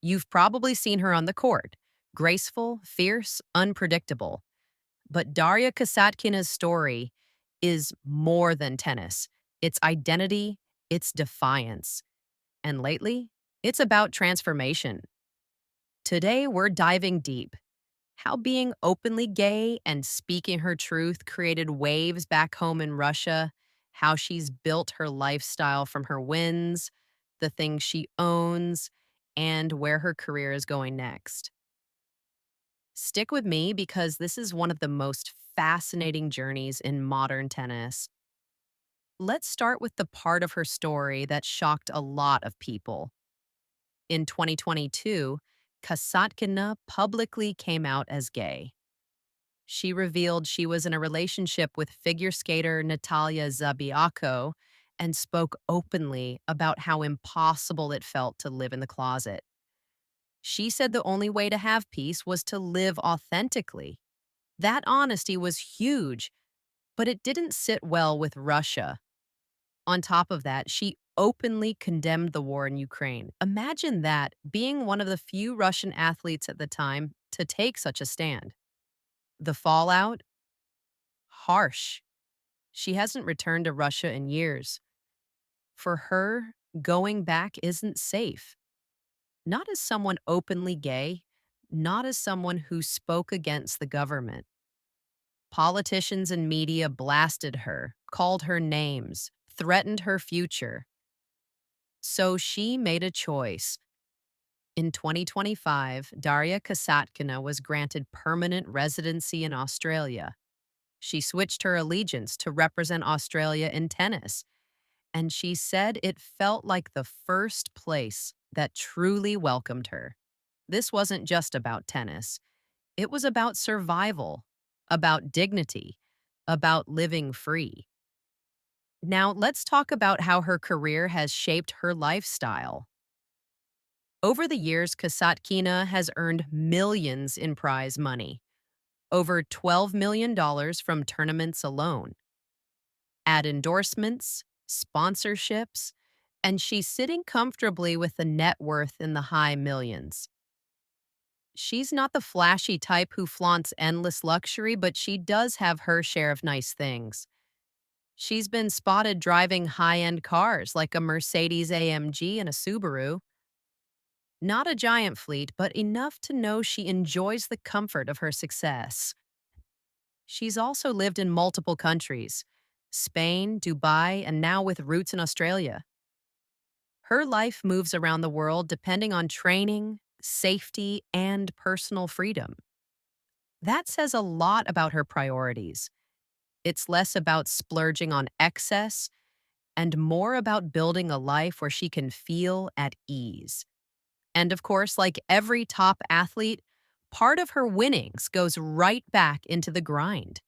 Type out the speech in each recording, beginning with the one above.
You've probably seen her on the court, graceful, fierce, unpredictable. But Daria Kasatkina's story is more than tennis. It's identity, it's defiance. And lately, it's about transformation. Today, we're diving deep. How being openly gay and speaking her truth created waves back home in Russia, how she's built her lifestyle from her wins, the things she owns, and where her career is going next. Stick with me because this is one of the most fascinating journeys in modern tennis. Let's start with the part of her story that shocked a lot of people. In 2022, Kasatkina publicly came out as gay. She revealed she was in a relationship with figure skater Natalia Zabiako and spoke openly about how impossible it felt to live in the closet. She said the only way to have peace was to live authentically. That honesty was huge, but it didn't sit well with Russia. On top of that, she openly condemned the war in Ukraine. Imagine that, being one of the few Russian athletes at the time to take such a stand. The fallout? Harsh. She hasn't returned to Russia in years. For her, going back isn't safe. Not as someone openly gay, not as someone who spoke against the government. Politicians and media blasted her, called her names, threatened her future. So she made a choice. In 2025, Daria Kasatkina was granted permanent residency in Australia. She switched her allegiance to represent Australia in tennis, and she said it felt like the first place that truly welcomed her. This wasn't just about tennis. It was about survival, about dignity, about living free. Now, let's talk about how her career has shaped her lifestyle. Over the years, Kasatkina has earned millions in prize money, over $12 million from tournaments alone. Add endorsements, sponsorships, and she's sitting comfortably with a net worth in the high millions. She's not the flashy type who flaunts endless luxury, but she does have her share of nice things. She's been spotted driving high-end cars like a Mercedes AMG and a Subaru. Not a giant fleet, but enough to know she enjoys the comfort of her success. She's also lived in multiple countries: Spain, Dubai, and now with roots in Australia. Her life moves around the world depending on training, safety, and personal freedom. That says a lot about her priorities. It's less about splurging on excess and more about building a life where she can feel at ease. And of course, like every top athlete, part of her winnings goes right back into the grind,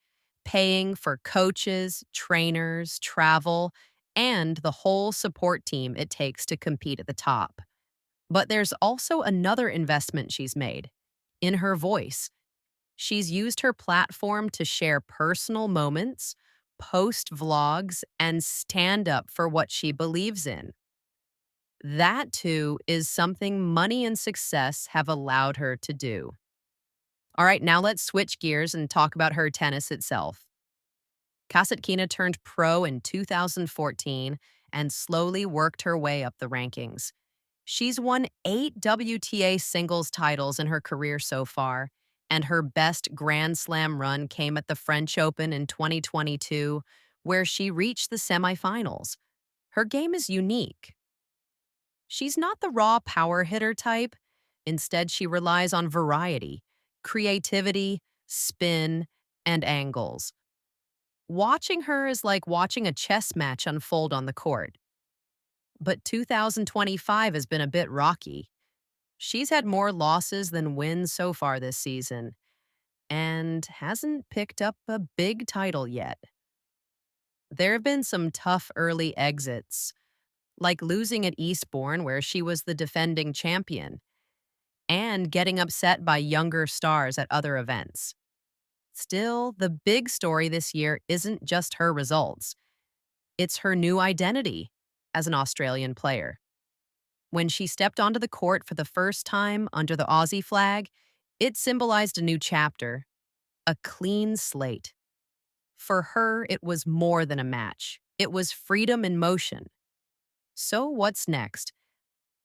paying for coaches, trainers, travel, and the whole support team it takes to compete at the top. But there's also another investment she's made in her voice. She's used her platform to share personal moments, post vlogs, and stand up for what she believes in. That, too, is something money and success have allowed her to do. All right, now let's switch gears and talk about her tennis itself. Kasatkina turned pro in 2014 and slowly worked her way up the rankings. She's won 8 WTA singles titles in her career so far, and her best Grand Slam run came at the French Open in 2022, where she reached the semifinals. Her game is unique. She's not the raw power hitter type. Instead, she relies on variety, creativity, spin, and angles. Watching her is like watching a chess match unfold on the court. But 2025 has been a bit rocky. She's had more losses than wins so far this season and hasn't picked up a big title yet. There have been some tough early exits, like losing at Eastbourne, where she was the defending champion, and getting upset by younger stars at other events. Still, the big story this year isn't just her results. It's her new identity as an Australian player. When she stepped onto the court for the first time under the Aussie flag, it symbolized a new chapter, a clean slate. For her, it was more than a match. It was freedom in motion. So what's next?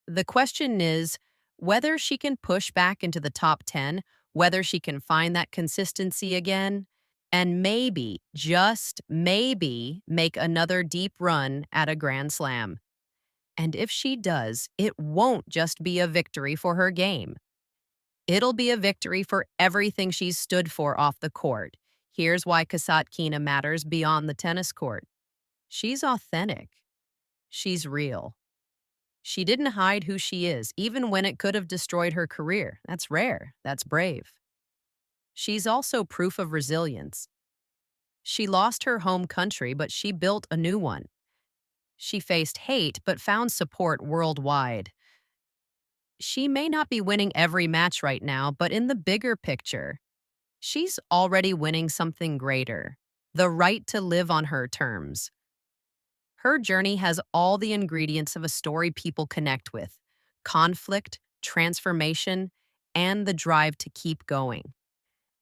The question is whether she can push back into the top 10, whether she can find that consistency again, and maybe, just maybe, make another deep run at a Grand Slam. And if she does, it won't just be a victory for her game. It'll be a victory for everything she's stood for off the court. Here's why Kasatkina matters beyond the tennis court. She's authentic. She's real. She didn't hide who she is, even when it could have destroyed her career. That's rare. That's brave. She's also proof of resilience. She lost her home country, but she built a new one. She faced hate, but found support worldwide. She may not be winning every match right now, but in the bigger picture, she's already winning something greater, the right to live on her terms. Her journey has all the ingredients of a story people connect with: conflict, transformation, and the drive to keep going.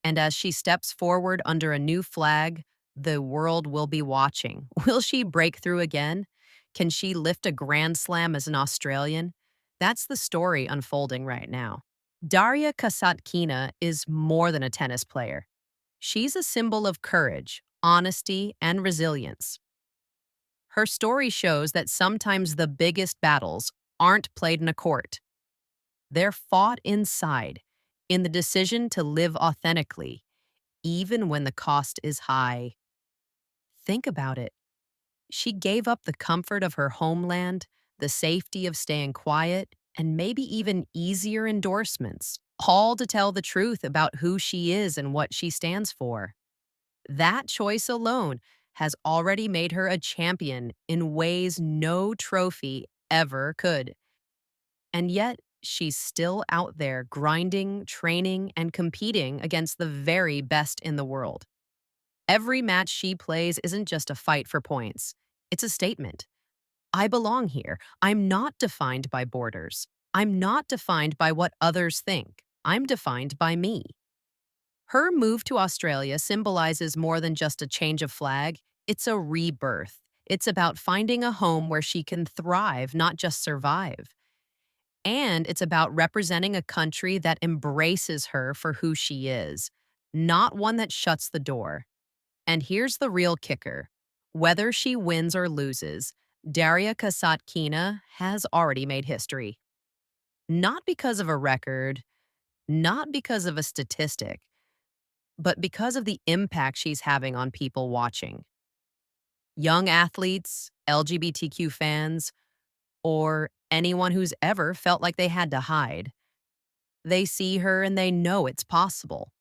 And as she steps forward under a new flag, the world will be watching. Will she break through again? Can she lift a grand slam as an Australian? That's the story unfolding right now. Daria Kasatkina is more than a tennis player. She's a symbol of courage, honesty, and resilience. Her story shows that sometimes the biggest battles aren't played in a court. They're fought inside, in the decision to live authentically, even when the cost is high. Think about it. She gave up the comfort of her homeland, the safety of staying quiet, and maybe even easier endorsements, all to tell the truth about who she is and what she stands for. That choice alone has already made her a champion in ways no trophy ever could. And yet, she's still out there grinding, training, and competing against the very best in the world. Every match she plays isn't just a fight for points. It's a statement. I belong here. I'm not defined by borders. I'm not defined by what others think. I'm defined by me. Her move to Australia symbolizes more than just a change of flag. It's a rebirth. It's about finding a home where she can thrive, not just survive. And it's about representing a country that embraces her for who she is, not one that shuts the door. And here's the real kicker. Whether she wins or loses, Daria Kasatkina has already made history. Not because of a record, not because of a statistic, but because of the impact she's having on people watching. Young athletes, LGBTQ fans, or anyone who's ever felt like they had to hide. They see her and they know it's possible.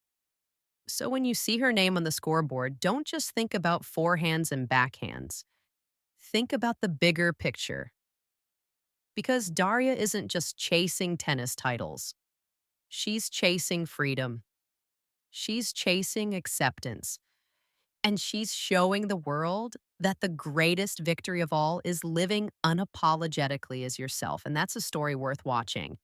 So when you see her name on the scoreboard, don't just think about forehands and backhands. Think about the bigger picture. Because Daria isn't just chasing tennis titles. She's chasing freedom. She's chasing acceptance. And she's showing the world that the greatest victory of all is living unapologetically as yourself. And that's a story worth watching.